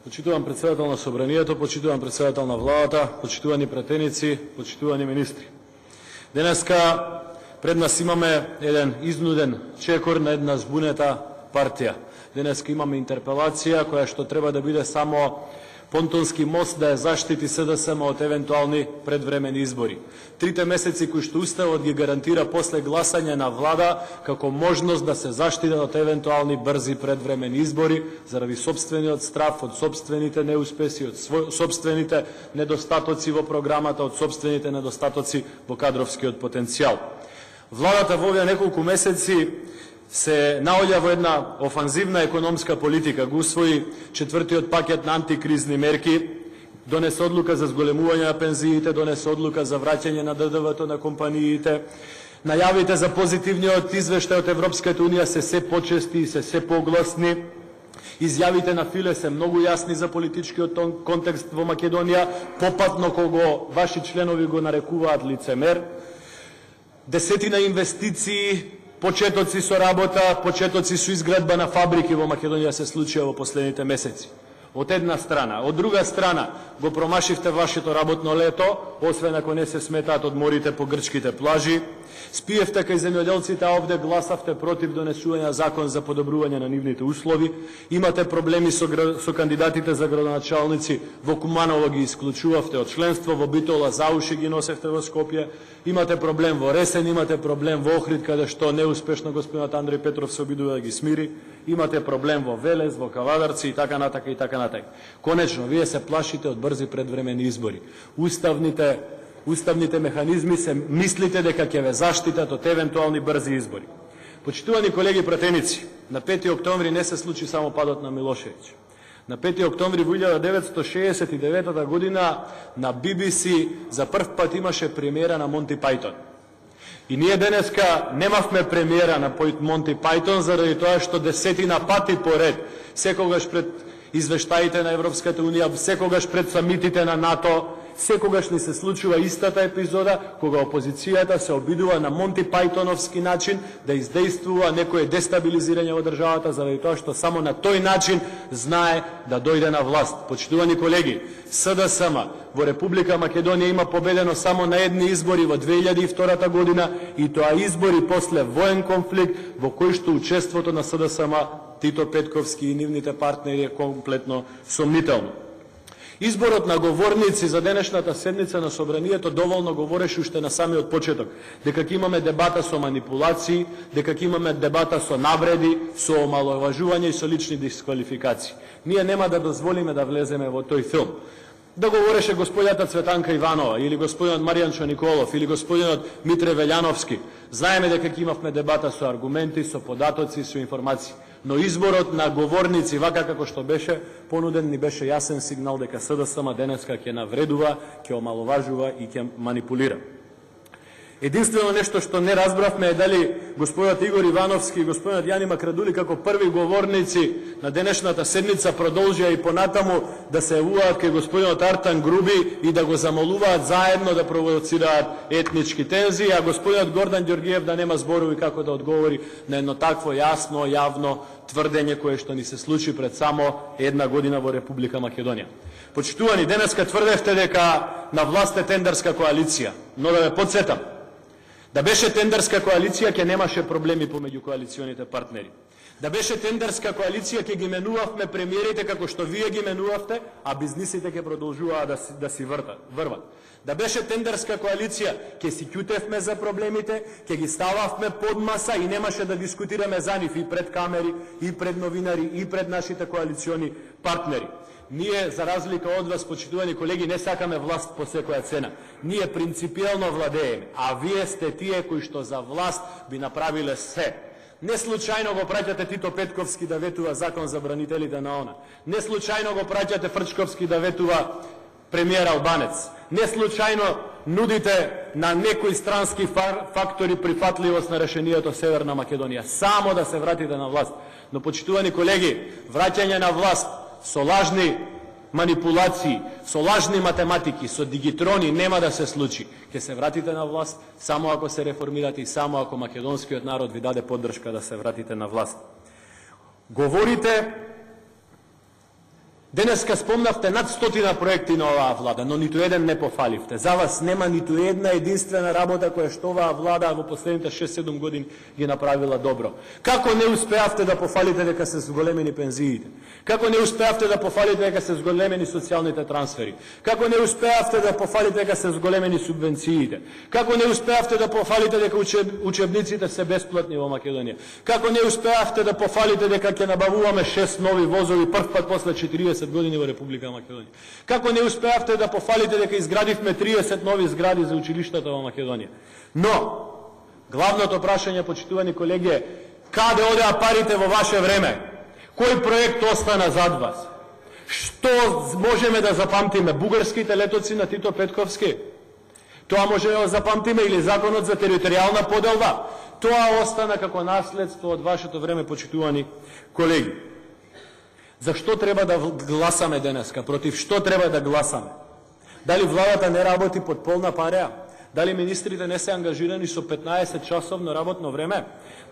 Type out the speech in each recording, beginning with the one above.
Почитуван председател на Собранието, почитуван председател на владата, почитувани пратеници, почитувани министри. Денеска пред нас имаме еден изнуден чекор на една збунета партија. Денеска имаме интерпелација која што треба да биде само понтонски мост да ја заштити СДСМ од евентуални предвремени избори. 3 месеци кои што Уставот ги гарантира после гласање на влада како можност да се заштитат од евентуални брзи предвремени избори заради сопствениот страф, од сопствените неуспеси, од сопствените недостатоци во програмата, од сопствените недостатоци во кадровскиот потенцијал. Владата во овие неколку месеци се наоѓа во една офанзивна економска политика, го усвои 4-тиот пакет на антикризни мерки, донесе одлука за зголемување на пензиите, донесе одлука за враќање на ДДВ-то на компаниите. Најавите за позитивниот извештај од Европската унија се почести и се погласни. Изјавите на Филе се многу јасни за политичкиот контекст во Македонија, попатно кога ваши членови го нарекуваат лицемер. Десетина инвестиции, почетоци со работа, почетоци со изградба на фабрики во Македонија се случија во последните месеци. Од една страна. Од друга страна, го промашивте вашето работно лето, освен ако не се сметаат одморите по грчките плажи. Спиевте кај земјоделците, а овде гласавте против донесување закон за подобрување на нивните услови. Имате проблеми со кандидатите за градоначалници, во Куманово ги исклучувавте од членство, во Битола за уши ги носевте во Скопје. Имате проблем во Ресен, имате проблем во Охрид, каде што неуспешно господинот Андреј Петров се обидува да ги смири. Имате проблем во Велес, во Кавадарци и така натака и така натака. Конечно, вие се плашите од брзи предвремени избори. Уставните механизми се мислите дека ќе ве заштитат од евентуални брзи избори. Почитувани колеги пратеници, на 5 октомври не се случи само падот на Милошевиќ. На 5 октомври во 1969 година на BBC за прв пат имаше премиера на Монти Пајтон. И ние денеска немавме премиера на Монти Пајтон заради тоа што десетина пати поред, секогаш пред извештаите на Европската унија, секогаш пред самитите на НАТО, секогаш ни се случува истата епизода кога опозицијата се обидува на Монти Пајтоновски начин да издействува некое дестабилизирање во државата заради тоа што само на тој начин знае да дојде на власт. Почитувани колеги, СДСМ во Република Македонија има победено само на едни избори во 2002 година и тоа избори после воен конфликт во кој што учеството на СДСМ, Тито Петковски и нивните партнери е комплетно сомнително. Изборот на говорници за денешната седница на Собранието доволно говореше уште на самиот почеток, дека ќе имаме дебата со манипулации, дека ќе имаме дебата со навреди, со омаловажување и со лични дисквалификации. Ние нема да дозволиме да влеземе во тој филм. Да говореше господјата Цветанка Иванова, или господинот Маријанчо Николов, или господинот Митре Велјановски. Знаеме дека ќе имавме дебата со аргументи, со податоци, со информации. Но изборот на говорници, вака како што беше понуден, ни беше јасен сигнал дека СДСМ денеска ќе навредува, ќе омаловажува и ќе манипулира. Единствено нешто што не разбравме е дали господинот Игор Ивановски и господинот Јани Макрадули како први говорници на денешната седница продолжија и понатаму да се јавуваат кај господинот Артан Груби и да го замолуваат заедно да провоцираат етнички тензии, а господинот Гордан Ѓоргиев да нема зборови како да одговори на едно такво јасно, јавно тврдење кое што ни се случи пред само една година во Република Македонија. Почитувани, денеска тврдевте дека на власт е тендерска коалиција, но да ве потсетам, да беше тендерска коалиција, ќе немаше проблеми помеѓу коалиционите партнери. Да беше тендерска коалиција, ќе ги менувавме премиерите како што вие ги менувавте, а бизнисите ќе продолжуваат да си врват. Да беше тендерска коалиција, ќе си ќутевме за проблемите, ќе ги стававме под маса и немаше да дискутираме за нив и пред камери, и пред новинари, и пред нашите коалициони партнери. Ние, за разлика од вас, почитувани колеги, не сакаме власт по секоја цена. Ние принципиелно владееме, а вие сте тие кои што за власт би направиле се. Не случајно го праќате Тито Петковски да ветува закон за бранителите на ОНА. Не случајно го праќате Фрчковски да ветува премиер Албанец. Не случајно нудите на некои странски фактори прифатливост на решението Северна Македонија. Само да се вратите на власт. Но, почитувани колеги, враќање на власт со лажни манипулации, со лажни математики, со дигитрони нема да се случи. Ќе се вратите на власт само ако се реформирате и само ако македонскиот народ ви даде поддршка да се вратите на власт. Говорите Денеска спомнавте над 100 проекти на оваа влада, но ниту еден не пофаливте. За вас нема ниту една единствена работа која што оваа влада во последните 6-7 години ги направила добро. Како не успеавте да пофалите дека се зголемени пензиите? Како не успеавте да пофалите дека се зголемени социјалните трансфери? Како не успеавте да пофалите дека се зголемени субвенциите? Како не успеавте да пофалите дека учебниците се бесплатни во Македонија? Како не успеавте да пофалите дека ќе набавуваме 6 нови возови прв пат после 40 години во Република Македонија? Како не успеавте да пофалите дека изградивме 30 нови згради за училиштата во Македонија? Но главното прашање, почитувани колеги, е каде одеа парите во ваше време? Кој проект остана зад вас? Што можеме да запамтиме? Бугарските летоци на Тито Петковски? Тоа може да запамтиме, или законот за територијална поделба? Тоа остана како наследство од вашето време, почитувани колеги. Зашто треба да гласаме денеска? Против што треба да гласаме? Дали владата не работи под полна пареа? Дали министрите не се ангажирани со 15-часовно работно време?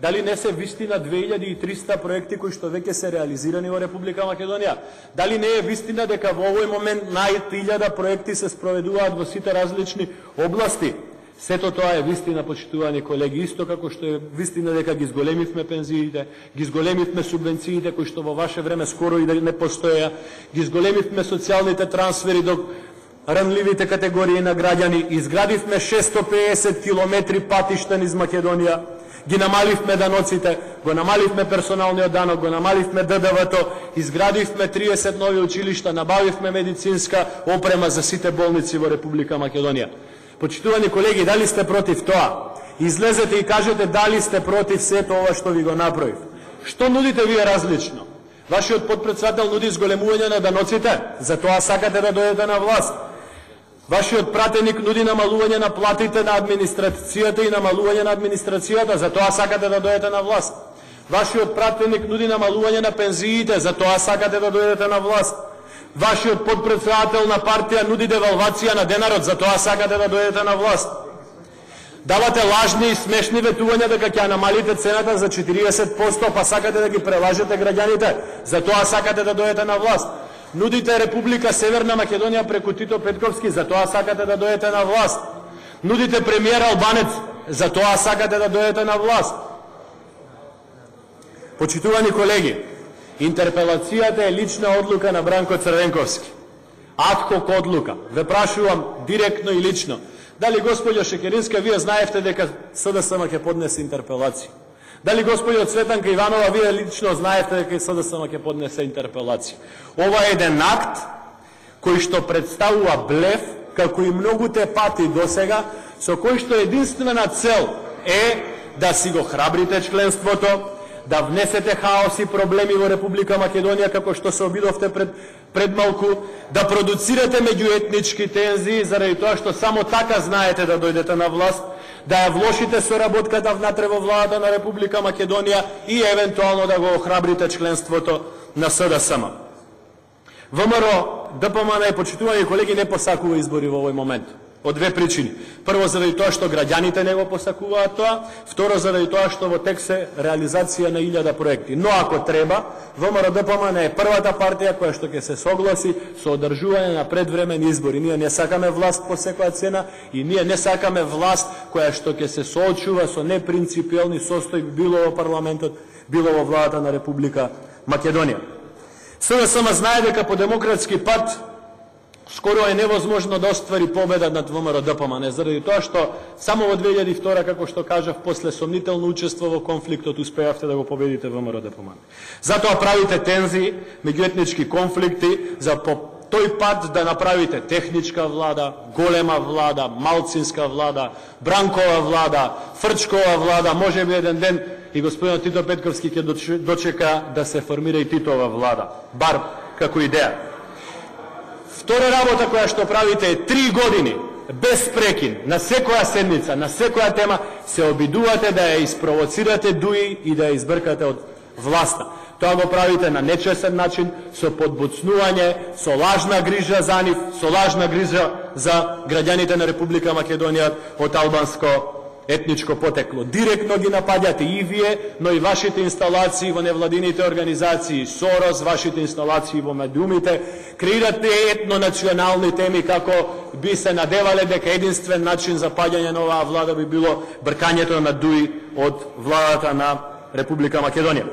Дали не се вистина 2300 проекти кои што веќе се реализирани во Република Македонија? Дали не е вистина дека во овој момент над 1000 проекти се спроведуваат во сите различни области? Сето тоа е вистина, почитувани колеги, исто како што е вистина дека ги зголемивме пензиите, ги зголемивме субвенциите кои што во ваше време скоро и да не постоеа, ги зголемивме социјалните трансфери до ранливите категории на граѓани, изградивме 650 километри патишта низ Македонија, ги намаливме даноците, го намаливме персоналниот данок, го намаливме ДДВ-то, изградивме 30 нови училишта, набавивме медицинска опрема за сите болници во Република Македонија. Почитувани колеги, дали сте против тоа? Излезете и кажете дали сте против сето ова што ви го направив. Што нудите вие различно? Вашиот подпредседател нуди зголемување на даноците, за тоа сакате да дојдете на власт. Вашиот пратеник нуди намалување на платите на администрацијата и намалување на администрацијата, за тоа сакате да дојдете на власт. Вашиот пратеник нуди намалување на пензиите, за тоа сакате да дојдете на власт. Вашиот подпредседател на партија нуди девалвација на денарот, за тоа сакате да дојдете на власт. Давате лажни и смешни ветувања дека ќе намалите цената за 40%, па сакате да ги прелажете граѓаните, за тоа сакате да дојдете на власт. Нудите Република Северна Македонија преку Тито Петковски, за тоа сакате да дојдете на власт. Нудите премиер Албанец, за тоа сакате да дојдете на власт. Почитувани колеги, интерпелацијата е лична одлука на Бранко Црвенковски. Адхок одлука. Ве прашувам директно и лично. Дали господјо Шекеринска, вие знаевте дека СДСМ ќе поднесе интерпелација? Дали господјо Цветанка Иванова, вие лично знаевте дека СДСМ ќе поднесе интерпелација? Ова е еден акт кој што представува блеф, како и многуте пати досега, со кој што единствена цел е да си го храбрите членството, да внесете хаос и проблеми во Република Македонија, како што се обидовте пред малку, да продуцирате меѓуетнички тензии, заради тоа што само така знаете да дојдете на власт, да ја влошите соработката внатре во владата на Република Македонија и евентуално да го охрабрите членството на СДСМ. ВМРО, ДПМН и почитувани колеги не посакува избори во овој момент. Од две причини. Прво, заради тоа што граѓаните не го посакуваат тоа, второ, заради тоа што во тек се реализација на 1000 проекти. Но ако треба, ВМРО ДПМН е првата партија која што ќе се согласи со одржување на предвремени избори. Ние не сакаме власт по секоја цена и ние не сакаме власт која што ќе се соочува со непринципиелни состојби било во парламентот, било во владата на Република Македонија. СДСМ знае дека по демократски пат скоро е невозможно да оствари победа над ВМРО ДПМН, заради тоа што само во 2002, како што кажав, после сомнително учество во конфликтот успеавте да го победите ВМРО ДПМН. Затоа правите тензии, меѓуетнички конфликти, за по тој пат да направите техничка влада, голема влада, малцинска влада, Бранкова влада, Фрчкова влада, може би еден ден и господин Тито Петковски ќе дочека да се формира и Титова влада, бар како идеја. Втора работа која што правите е 3 години, без прекин, на секоја седница, на секоја тема, се обидувате да ја испровоцирате ДУИ и да ја избркате од власта. Тоа го правите на нечесен начин, со подбуцнување, со лажна грижа за нив, со лажна грижа за граѓаните на Република Македонија од албанско етничко потекло. Директно ги напаѓате и вие, но и вашите инсталации во невладините организации, Сорос, вашите инсталации во медиумите, креирате етнонационални теми како би се надевале дека единствен начин за паѓање на оваа влада би било бркањето на дуи од владата на Република Македонија.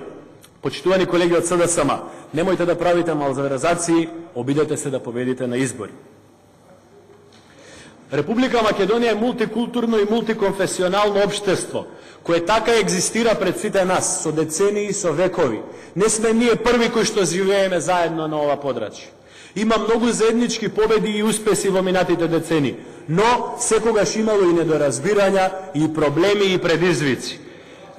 Почитувани колеги од СДСМ, немојте да правите малверзации, обидете се да победите на избори. Република Македонија е мултикултурно и мултиконфесионално општество, кое така екзистира пред сите нас, со децении, со векови. Не сме ние први кои што живееме заедно на ова подрачје. Има многу заеднички победи и успеси во минатите децении, но секогаш имало и недоразбирања, и проблеми, и предизвици.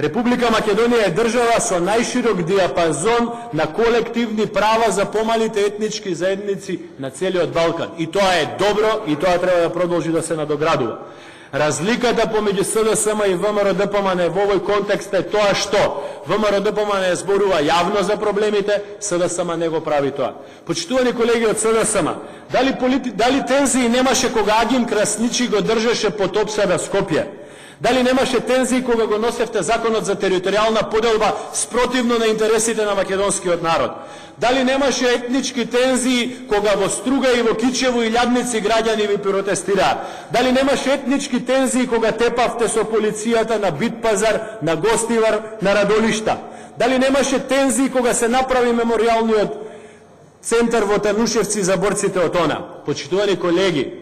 Република Македонија е држава со најширок диапазон на колективни права за помалите етнички заедници на целиот Балкан. И тоа е добро, и тоа треба да продолжи да се надоградува. Разликата помеѓу СДСМ и ВМРО-ДПМН во овој контекст е тоа што ВМРО-ДПМН зборува јавно за проблемите, СДСМ не го прави тоа. Почитувани колеги од СДСМ, дали тензии немаше кога Агим Красничи го држеше под опсада Скопје? Дали немаше тензии кога го носевте законот за територијална поделба спротивно на интересите на македонскиот народ? Дали немаше етнички тензии кога во Струга и во Кичево и Лјадници граѓани ви протестираа? Дали немаше етнички тензии кога тепавте со полицијата на Битпазар, на Гостивар, на Радолишта? Дали немаше тензии кога се направи меморијалниот центар во Танушевци за борците од ОНА? Почитувани колеги,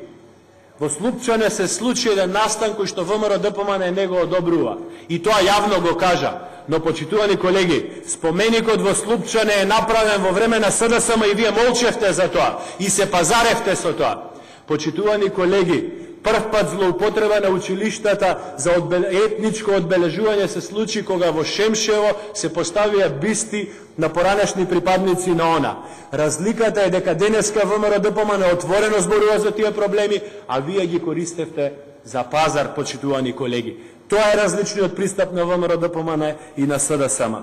во Слупчане се случи еден настан кој што ВМРО-ДПМН не го одобрува. И тоа јавно го кажа. Но, почитувани колеги, споменикот во Слупчане е направен во време на СДСМ и вие молчевте за тоа. И се пазаревте со тоа. Почитувани колеги, прв пат злоупотреба на училиштата за етничко одбележување се случи кога во Шемшево се поставија бисти на поранешни припадници на ОНА. Разликата е дека денеска ВМРО-ДПМН отворено зборува за тие проблеми, а вие ги користевте за пазар, почитувани колеги. Тоа е различниот пристап на ВМРО-ДПМН и на СДСМ.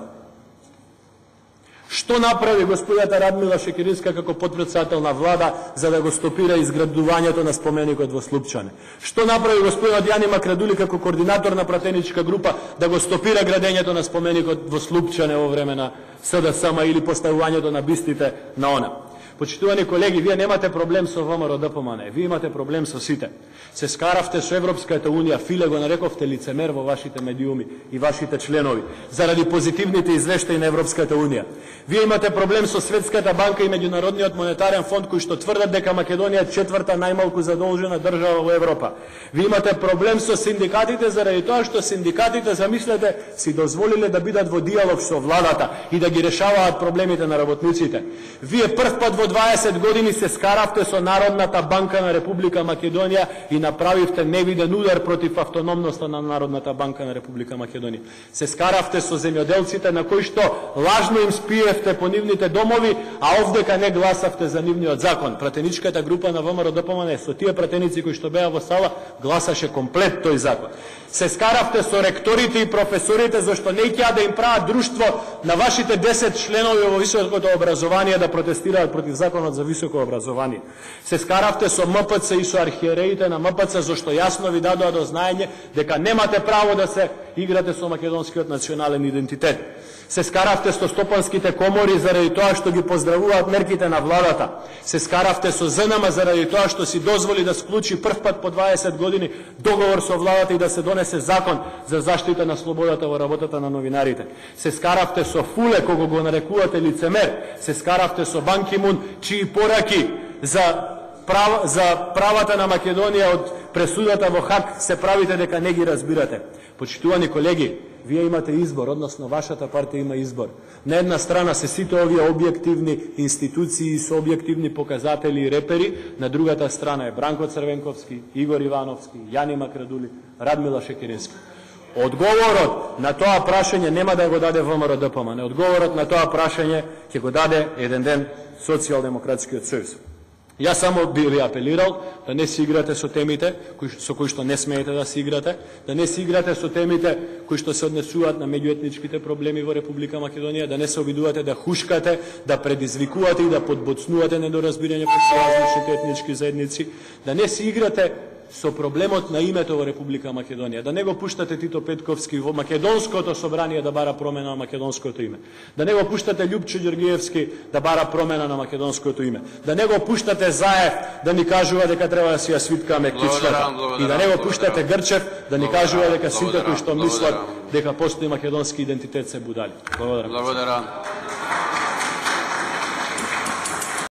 Што направи господјата Радмила Шекеринска како потпредседател на влада за да го стопира изградувањето на споменикот во Слупчане? Што направи господинот Јани Макрадули како координатор на пратеничка група да го стопира градењето на споменикот во Слупчане во време на СДСМ или поставувањето на бистите на ОНА? Почитувани колеги, вие немате проблем со ВМРО-ДПМН, вие имате проблем со сите. Се скаравте со Европската Унија, Филе го нарековте лицемер во вашите медиуми и вашите членови, заради позитивните извештаи на Европската Унија. Вие имате проблем со Светската банка и Меѓународниот монетарен фонд кои што тврдат дека Македонија е четврта најмалку задолжена држава во Европа. Вие имате проблем со синдикатите заради тоа што синдикатите, замислете, си дозволиле да бидат во диалог со владата и да ги решаваат проблемите на работниците. Вие прв пат во 20 години се скаравте со Народната банка на Република Македонија и направивте невиден удар против автономноста на Народната банка на Република Македонија. Се скаравте со земјоделците на кои што лажно им спиевте по нивните домови, а овдека не гласавте за нивниот закон. Пратеничката група на ВМРО-ДПМН со тие пратеници кои што беа во сала гласаше комплет тој закон. Се скаравте со ректорите и професорите зашто не ќе да им прават друштво на вашите 10 членови во високото образование да протестираат против законот за високо образование. Се скаравте со МПЦ и со архиереите на МПЦ зашто јасно ви дадоа до знаење дека немате право да се играте со македонскиот национален идентитет. Се скаравте со стопанските комори заради тоа што ги поздравуваат мерките на владата. Се скаравте со ЗНМ заради тоа што си дозволи да склучи прв пат по 20 години договор со владата и да се донесе закон за заштита на слободата во работата на новинарите. Се скаравте со Фуле, кого го нарекувате лицемер. Се скаравте со Бан Ки Мун, чии пораки за правата на Македонија од пресудата во Хаг се правите дека не ги разбирате. Почитувани колеги, вие имате избор, односно вашата партија има избор. На една страна се сите овие објективни институции со објективни показатели и репери, на другата страна е Бранко Црвенковски, Игор Ивановски, Јани Макрадули, Радмила Шекерински. Одговорот на тоа прашање нема да го даде ВМРО-ДПМН, одговорот на тоа прашање ќе го даде еден ден Социјалдемократскиот сојуз. Јас само би ви апелирал да не си играте со темите со кои што не смеете да си играте, да не си играте со темите кои што се однесуваат на меѓуетничките проблеми во Република Македонија, да не се обидувате да хушкате, да предизвикувате и да подбоцнувате недоразбирање пред различните етнички заедници, да не си играте со проблемот на името во Република Македонија. Да не го пуштате Тито Петковски во македонското собрание да бара промена на македонското име. Да не го пуштате Љупчо Ѓоргиевски да бара промена на македонското име. Да не го пуштате Заев да ни кажува дека треба да си ја свиткаме кичката. И да не го пуштате Грчев да ни кажува дека сите кои што мислат дека постои македонски идентитет се будали. Благодарам.